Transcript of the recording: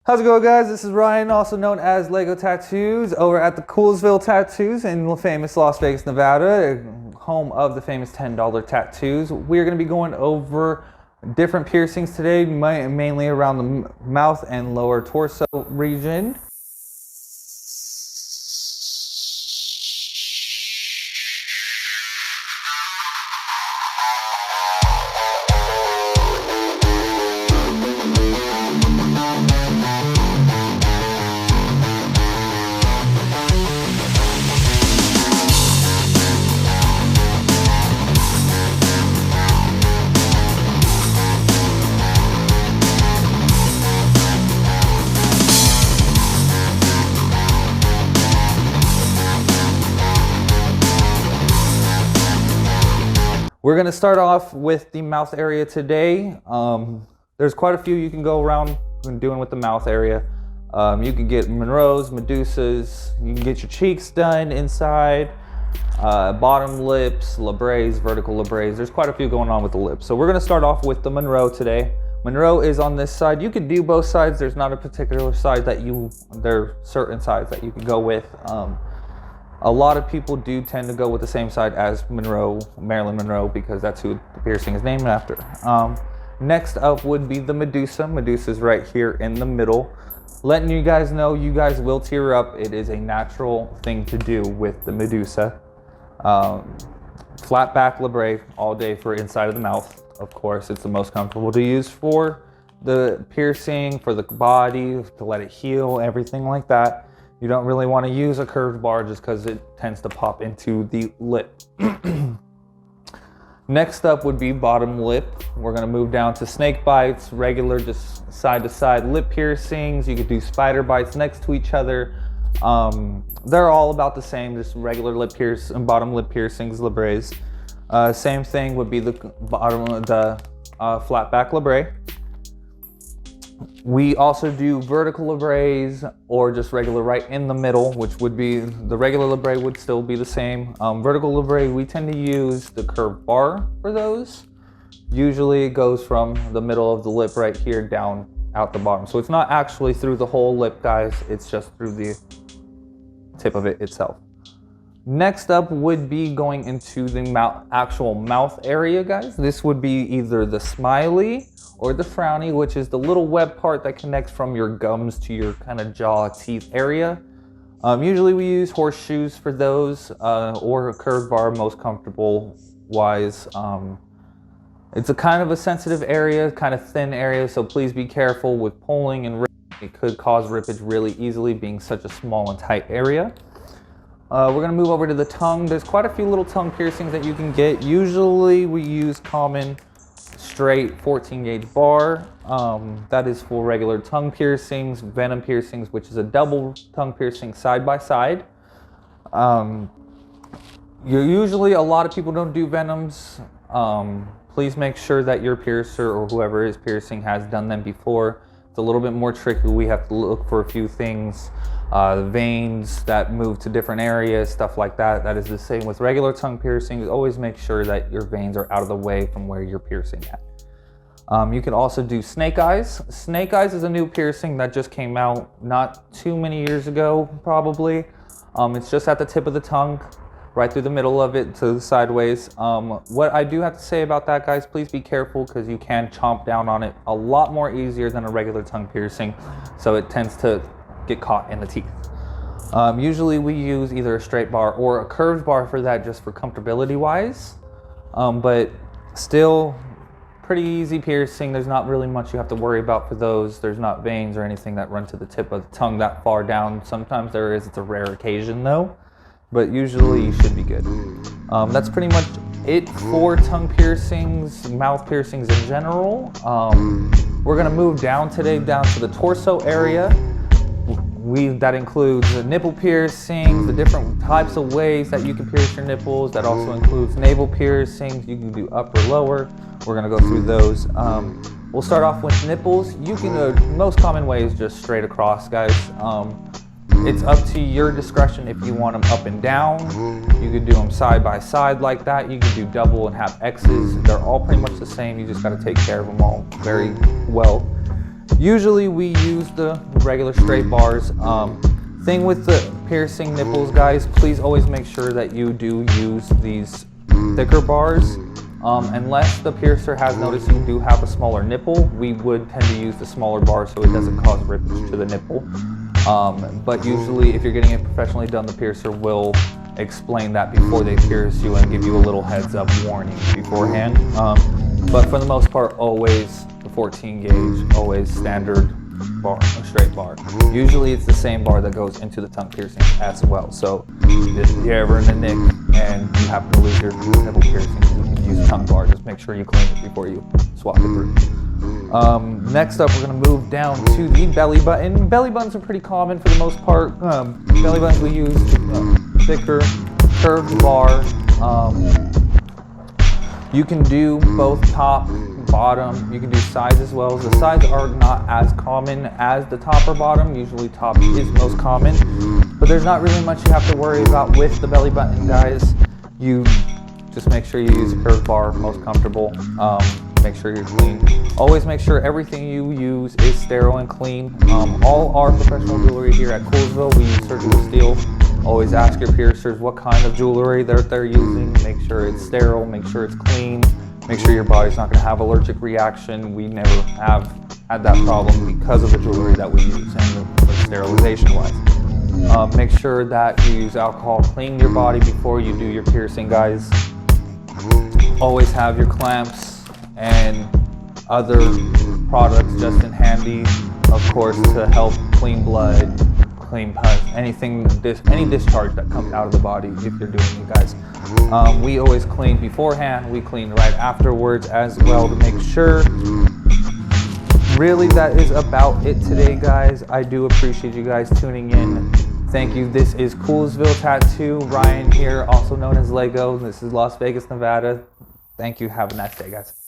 How's it going, guys? This is Ryan, also known as Lego Tattoos, over at the Koolsville Tattoos in famous Las Vegas, Nevada, home of the famous $10 tattoos. We're going to be going over different piercings today, mainly around the mouth and lower torso region. We're going to start off with the mouth area today. There's quite a few you can go around doing with the mouth area. You can get Monroes, Medusas, you can get your cheeks done inside, bottom lips, labres, vertical labres. There's quite a few going on with the lips. So we're going to start off with the Monroe today. Monroe is on this side. You can do both sides. There's not a particular side that there are certain sides that you can go with. A lot of people do tend to go with the same side as Monroe, Marilyn Monroe, because that's who the piercing is named after. Next up would be the Medusa. Medusa's right here in the middle. Letting you guys know, you guys will tear up. It is a natural thing to do with the Medusa. Flat back labre all day for inside of the mouth. Of course, it's the most comfortable to use for the piercing, for the body, to let it heal, everything like that. You don't really want to use a curved bar just because it tends to pop into the lip. Next up would be bottom lip. We're going to move down to snake bites, regular just side to side lip piercings. You could do spider bites next to each other. They're all about the same, just regular lip piercing and bottom lip piercings, labres. Same thing would be the bottom of the flat back labre. We also do vertical labres or just regular right in the middle, which would be the regular labre would still be the same. Vertical labre, we tend to use the curved bar for those. Usually it goes from the middle of the lip right here down out the bottom. So it's not actually through the whole lip, guys. It's just through the tip of it itself. Next up would be going into the actual mouth area, guys. This would be either the smiley or the frowny, which is the little web part that connects from your gums to your kind of jaw teeth area. Usually we use horseshoes for those, or a curved bar, most comfortable wise. It's a kind of a sensitive area, kind of thin area, so please be careful with pulling and ripping. It could cause rippage really easily, being such a small and tight area. We're gonna move over to the tongue. There's quite a few little tongue piercings that you can get. Usually we use common straight 14 gauge bar. That is for regular tongue piercings, venom piercings, which is a double tongue piercing side by side. Usually a lot of people don't do venoms. Please make sure that your piercer or whoever is piercing has done them before. It's a little bit more tricky. We have to look for a few things. The veins that move to different areas, stuff like that. That is the same with regular tongue piercings. Always make sure that your veins are out of the way from where you're piercing at. You can also do snake eyes. Snake eyes is a new piercing that just came out not too many years ago, probably. It's just at the tip of the tongue, right through the middle of it to the sideways. What I do have to say about that, guys, please be careful because you can chomp down on it a lot more easier than a regular tongue piercing. So it tends to get caught in the teeth. Usually we use either a straight bar or a curved bar for that, just for comfortability wise, but still pretty easy piercing. There's not really much you have to worry about for those. There's not veins or anything that run to the tip of the tongue that far down. Sometimes there is. It's a rare occasion though, but usually you should be good. That's pretty much it for tongue piercings, mouth piercings in general. We're gonna move down today down to the torso area. That includes the nipple piercings, the different types of ways that you can pierce your nipples. That also includes navel piercings. You can do upper, lower. We're gonna go through those. We'll start off with nipples. You can, the most common way is just straight across, guys. It's up to your discretion if you want them up and down. You could do them side by side like that. You can do double and have X's. They're all pretty much the same. You just got to take care of them all very well. Usually we use the regular straight bars. Thing with the piercing nipples, guys, please always make sure that you do use these thicker bars. Unless the piercer has noticed you do have a smaller nipple, we would tend to use the smaller bar so it doesn't cause rippage to the nipple. But usually if you're getting it professionally done, the piercer will explain that before they pierce you and give you a little heads up warning beforehand. But for the most part, always the 14 gauge, always standard bar, a straight bar. Usually it's the same bar that goes into the tongue piercing as well. So if you're ever in the nick and you happen to lose your nipple piercing, you can use tongue bar. Just make sure you clean it before you swap it through. Next up, we're going to move down to the belly button. Belly buttons are pretty common for the most part. Belly buttons we use thicker curved bar. You can do both top, bottom. You can do sides as well. The sides are not as common as the top or bottom. Usually top is most common, but there's not really much you have to worry about with the belly button, guys. You just make sure you use a curved bar, most comfortable. Make sure you're clean. Always make sure everything you use is sterile and clean. All our professional jewelry here at Koolsville, we use surgical steel. Always ask your piercers what kind of jewelry they're using. Make sure it's sterile, make sure it's clean, make sure your body's not going to have allergic reaction. We never have had that problem because of the jewelry that we use and the sterilization wise. Make sure that you use alcohol. Clean your body before you do your piercing, guys. Always have your clamps and other products just in handy, of course, to help clean blood, clean pus, any discharge that comes out of the body if you're doing it, guys. We always clean beforehand, we clean right afterwards as well to make sure. Really, that is about it today, guys. I do appreciate you guys tuning in. Thank you. This is Koolsville Tattoo. Ryan here, also known as Lego. This is Las Vegas, Nevada. Thank you. Have a nice day, guys.